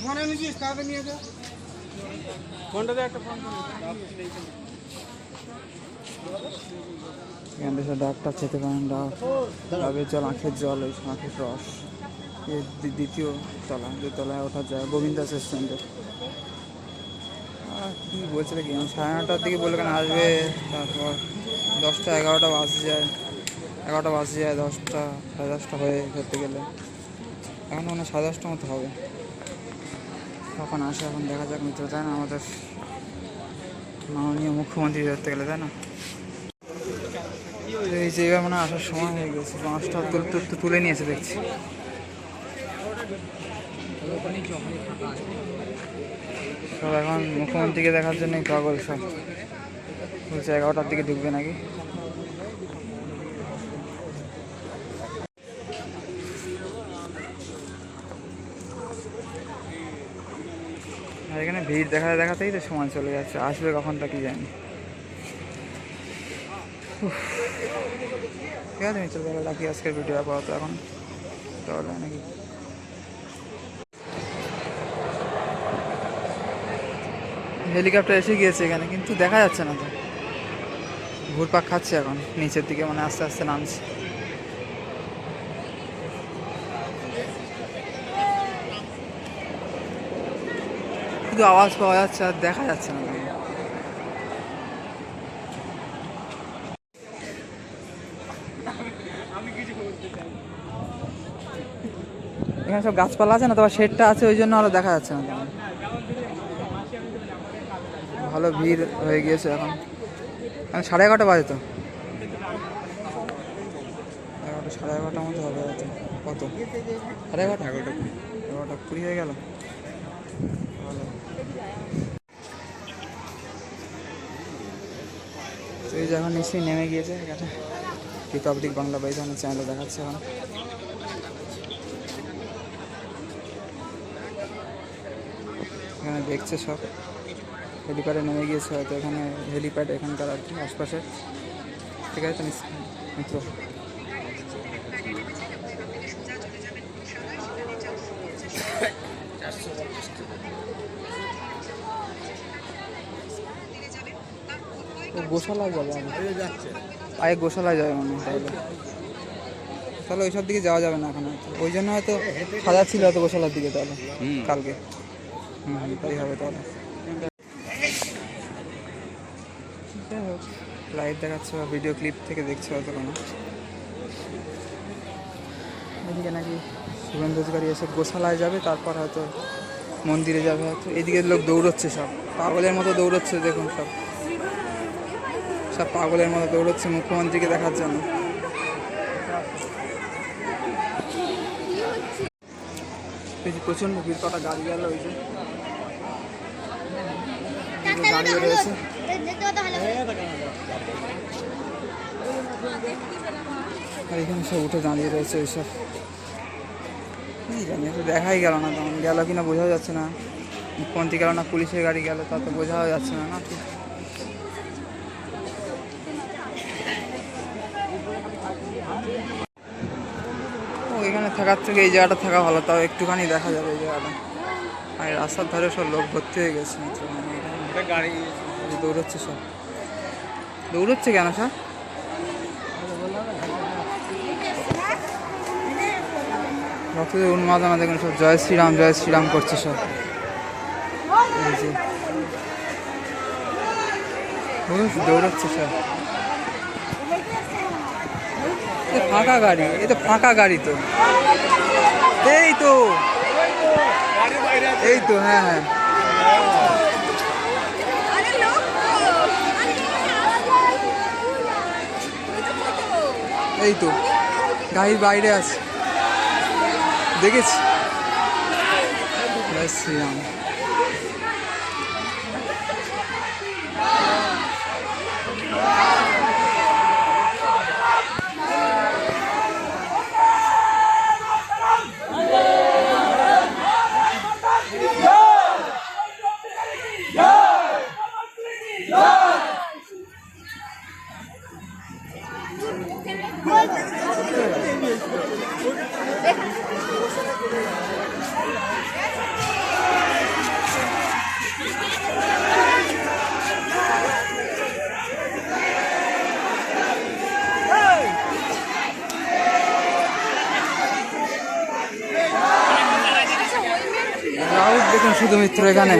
ফোনে নিয়েছিস কাকে নিয়ে যা ফোনটাতে একটা ফোন এখান থেকে ডাবটা খেতে পারেন। ডাবের জল, আখের জল, ওই আখের রস। দ্বিতীয় তলা, দোতলায় ওঠা যায় গোবিন্দ সেন্টার। কী বলছিল কি 9:30টার দিকে বলে কেন আসবে, তারপর 10টা 11টা বাজে যায়, 11টা বাজে যায়, 10টা 10:30টা হয়ে ধরতে গেলে এখন মনে হয় 10:30টার মতো হবে। কখন আসে এখন দেখা যাক মিত্র, তাই না? আমাদের মাননীয় মুখ্যমন্ত্রী ধরতে গেলে, তাই না? এই যে এবার মনে হয় আসার সময় হয়ে গেছে, বাঁশটা তুলে নিয়েছে দেখছি। সব এখন মুখ্যমন্ত্রীকে দেখার জন্যই পাগল সব, বলছে 11টার দিকে ঢুকবে নাকি। আর এখানে ভিড় দেখাতেই তো সময় চলে যাচ্ছে, আসবে কখন তা কি জানি। ঠিক আছে মিত্র, তাহলে রাখি আজকের ভিডিও আপাতত এখন, তাহলে নাকি হেলিকপ্টার এসে গিয়েছে এখানে, কিন্তু দেখা যাচ্ছে না তো। ঘুরপাক খাচ্ছে এখন নিচের দিকে, মানে আস্তে আস্তে নামছে। শুধু আওয়াজ পাওয়া যাচ্ছে আর দেখা যাচ্ছে না। এখানে সব গাছপালা আছে না, তোমার শেডটা আছে, ওই জন্য আরো দেখা যাচ্ছে না। ভালো ভিড় হয়ে গিয়েছে এখন। 11:30 বাজে তো, 11টা 11:30 মতো হবে হয়তো। কত 11:30? 11:20 হয়ে গেল। ভালো। তো এই যে এখন নিশ্চয়ই নেমে গিয়েছে এখানে রিপাবলিক বাংলা বা এই ধরনের চ্যানেলে দেখাচ্ছে এখন। এখানে দেখছে সব, হেলিপ্যাডে নেমে গিয়েছে হয়তো, এখানে হেলিপ্যাড এখানকার আর কি আশপাশে। ঠিক আছে মিত্র, গোশালায় যাবে আগে গোশালায় যাবে মনে হয়। তাহলে ওইসব দিকে যাওয়া যাবে না এখন, ওই জন্য হয়তো সাজা ছিল হয়তো গোশালার দিকে, তাহলে কালকে তাই হবে তাহলে। যাই হোক, লাইভ দেখাচ্ছে বা ভিডিও ক্লিপ থেকে দেখছে হয়তো কোনো। এদিকে নাকি শুভেন্দু অধিকারী এসে গোশালায় যাবে, তারপর হয়তো মন্দিরে যাবে হয়তো। এদিকে লোক দৌড়চ্ছে, সব পাগলের মতো দৌড়চ্ছে, দেখুন সব পাগলের মতো দৌড়চ্ছে মুখ্যমন্ত্রীকে দেখার জন্য। প্রচণ্ড ভিড়, কটা গাড়ি গেল, ওই যে দাঁড়িয়ে রয়েছে। আর এখানে সব উঠে দাঁড়িয়ে রয়েছে ওইসব, কি জানি একটু দেখাই গেল না, তেমন গেল কিনা বোঝাও যাচ্ছে না। মুখ্যমন্ত্রী গেল না পুলিশের গাড়ি গেল, তা তো বোঝাও যাচ্ছে না। না ঠিক এখানে থাকার থেকে এই জায়গাটা থাকা ভালো, তাও একটুখানি দেখা যাবে এই জায়গাটা। আর রাস্তার ধারে সব লোক ভর্তি হয়ে গেছে, গাড়ি দৌড়চ্ছে, সব দৌড়চ্ছে কেন সব? ভক্তদের উন্মাদনা দেখুন, সব জয় শ্রীরাম করছে সব। এই যে দৌড়চ্ছে সব, ফাঁকা গাড়ি, এ তো ফাঁকা গাড়ি তো, এই তো হ্যাঁ এই তো গাড়ির বাইরে আছে, দেখেছি। জয় শ্রীরাম। দেখুন শুধু মিত্র এখানে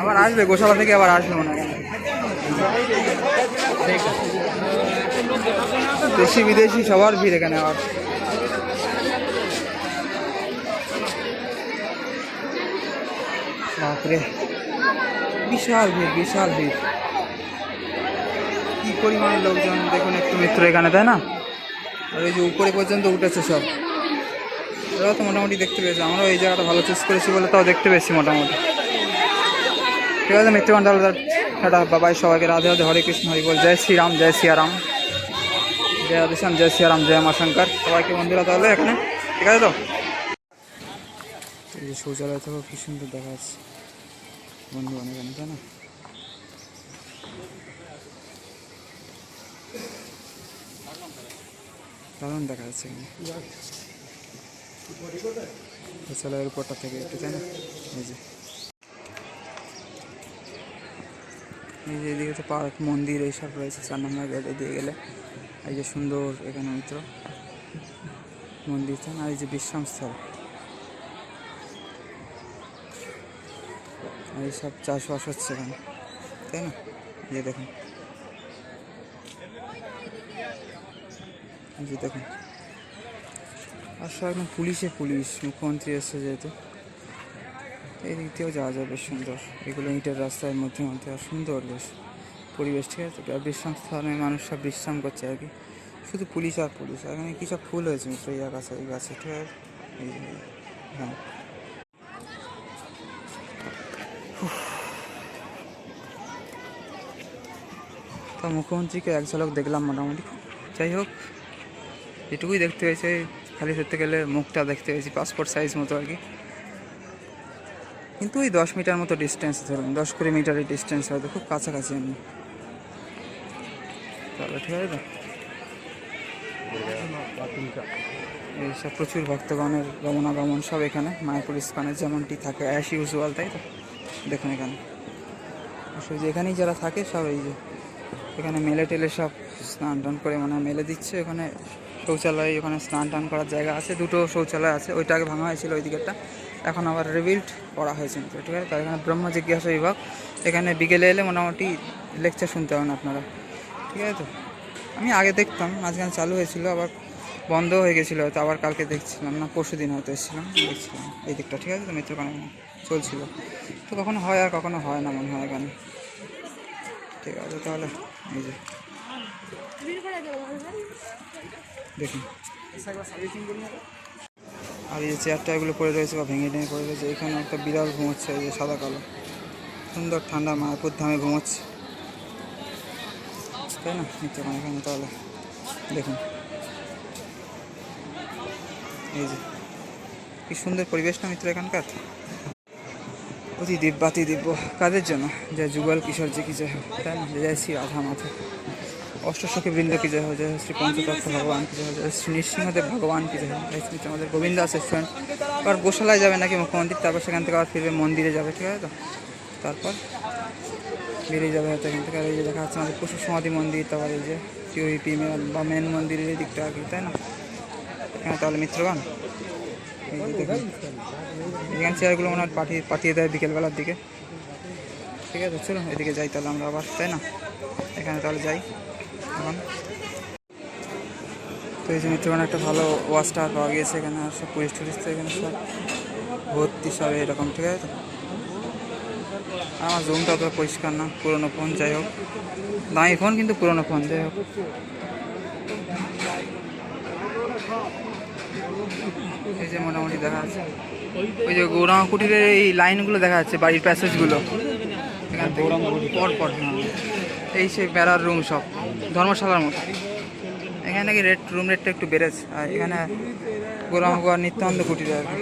আবার আসবে গোশালা থেকে, আবার আসবে মনে হয়। দেশি বিদেশি সবার ভিড় এখানে। আবার বাপরে বিশাল ভিড়, বিশাল ভিড়, কি পরিমাণে লোকজন দেখুন একটু মিত্র এখানে, তাই না? আর ওই যে উপরে পর্যন্ত উঠেছে সব, ওরাও তো মোটামুটি দেখতে পেয়েছে। আমরাও এই জায়গাটা ভালো চুজ করেছি বলে তাও দেখতে পেয়েছি মোটামুটি। ঠিক আছে মিত্রগণ, তাহলে টাটা বাবাই, সবাইকে রাধে রাধে, হরে কৃষ্ণ, হরি বল, জয় শ্রীরাম, জয় সিয়ারাম, জয় রাধেশ্যাম, জয় সিয়ারাম, জয় মা শঙ্কর। সবাইকে বন্ধুরা তাহলে এখানে, ঠিক আছে তো? এই যে শৌচালয় থেকেও কি সুন্দর দেখা যাচ্ছে বন্ধু অনেক, তাই না? দারুণ দেখা যাচ্ছে এখানে শৌচালয়ের উপরটা থেকে একটু, তাই না? এই যে এদিকে তো পার্ক, মন্দির এইসব রয়েছে। 4 নম্বর গেটে দিয়ে গেলে এই যে সুন্দর এখানে মিত্র মন্দির, আর এই যে বিশ্রামস্থল, আর এইসব চাষবাস হচ্ছে এখানে, তাই না? এই যে দেখুন, এই যে দেখুন, আর সব একদম পুলিশে পুলিশ, মুখ্যমন্ত্রী এসছে যেহেতু। এই দিক দিয়েও যাওয়া যায়, বেশ সুন্দর। এগুলো ইটের রাস্তার মধ্যে মধ্যে, আর সুন্দর বেশ পরিবেশ, ঠিক আছে? আর বিশ্রাম স্থানে মানুষ সব বিশ্রাম করছে আর কি, শুধু পুলিশ আর পুলিশ। এখানে কী সব ফুল হয়েছে মিত্র এই গাছে, এই গাছে, ঠিক আছে? এই যে হ্যাঁ, তো মুখ্যমন্ত্রীকে এক ঝলক দেখলাম মোটামুটি। যাই হোক, এটুকুই দেখতে হয়েছে, খালি ধরতে গেলে মুখটা দেখতে হয়েছে, পাসপোর্ট সাইজ মতো আর কি। কিন্তু ওই 10 মিটার মতো ডিস্টেন্স, ধরুন 10-20 মিটারের ডিস্টেন্স হয়তো, খুব কাছাকাছি এমনি। তাহলে ঠিক আছে তো? এইসব প্রচুর ভক্তগণের গমনাগমন সব এখানে, মায়াপুর ইস্কনে যেমনটি থাকে অ্যাশ ইউজুয়াল, তাই তো? দেখুন এখানে আসলে যে এখানেই যারা থাকে সব এই যে এখানে মেলে টেলে সব স্নান টান করে, মানে মেলে দিচ্ছে। ওখানে শৌচালয়, ওখানে স্নান টান করার জায়গা আছে, 2টো শৌচালয় আছে। ওইটা আগে ভাঙা হয়েছিল ওই দিকেরটা, এখন আবার রিবিল্ড করা হয়েছে, ঠিক আছে? তার এখানে ব্রহ্ম জিজ্ঞাসা বিভাগ, এখানে বিকেলে এলে মোটামুটি লেকচার শুনতে পাবেন আপনারা, ঠিক আছে তো? আমি আগে দেখতাম, মাঝখানে চালু হয়েছিল, আবার বন্ধ হয়ে গেছিলো হয়তো, আবার কালকে দেখছিলাম, না পরশু দিন হয়তো এসেছিলাম, দেখছিলাম এই দিকটা, ঠিক আছে তো? মিত্রকোনা চলছিল, তো কখনো হয় আর কখনো হয় না মনে হয় এখানে, ঠিক আছে? তাহলে এই যে দেখুন, আর এই যে চেয়ারটা এগুলো পড়ে রয়েছে বা ভেঙে ভেঙে পড়ে রয়েছে, এখানে একটা বিড়াল ঘুমোচ্ছে, এই যে সাদা কালো, সুন্দর ঠান্ডা মায়াপুর ধামে ঘুমোচ্ছে, তাই না মিত্রকোনা এখানে? তাহলে দেখুন এই যে কি সুন্দর পরিবেশ না মিত্র এখানকার। অতি দিব্যাতি দিব্য কাদের জন্য? জয় যুগল কিশোর যে কি জয় হোক, তাই না? জয় শ্রী রাধা মাধব, অষ্টসখী বৃন্দ কি জয় হোক, জয় শ্রী পঞ্চতত্ত্ব ভগবান কি জয় হোক, জয় শ্রী নৃসিংহদেব ভগবান কি জয় হোক। আমাদের গোবিন্দ আছে স্টুডেন্ট, আবার গোশালায় যাবে নাকি মুখ্যমন্ত্রী, তারপর সেখান থেকে আবার ফিরবে মন্দিরে যাবে, ঠিক আছে তো? তারপর বেরিয়ে যাবে হয়তো এখান থেকে। আর এই যে দেখা যাচ্ছে আমাদের পশু সমাধি মন্দির, তারপর এই যে টিওইপি বা মেন মন্দিরের এই দিকটা আর কি, তাই না? এখানে তাহলে মিত্রগণ এই যে দেখুন, এখানে চেয়ারগুলো মনে হয় পাঠিয়ে দেয় বিকেলবেলার দিকে, ঠিক আছে? চলো এদিকে যাই তাহলে আমরা আবার, তাই না? এখানে তাহলে যাই এখন। তো এই যে মিত্রগণ একটা ভালো ওয়াচ টাওয়ার পাওয়া গিয়েছে এখানে, আর সব টুরিস্ট তো এখানে সব ভর্তি সব এরকম, ঠিক আছে তো? আমার জুমটা অত পরিষ্কার না, পুরোনো ফোন, যাই হোক দামি ফোন কিন্তু পুরোনো ফোন, যাই হোক। এই যে মোটামুটি দেখা যাচ্ছে ওই যে গৌরাঙ্গ কুটিরের এই লাইনগুলো দেখা যাচ্ছে, বাড়ির প্যাসেজগুলো এখান থেকে পর এই সেই বেড়ার রুম সব ধর্মশালার মতো। এখানে নাকি রুম রেটটা একটু বেড়েছে, আর এখানে গৌরাঙ্গ আর নিত্যানন্দ কুটির আর কি।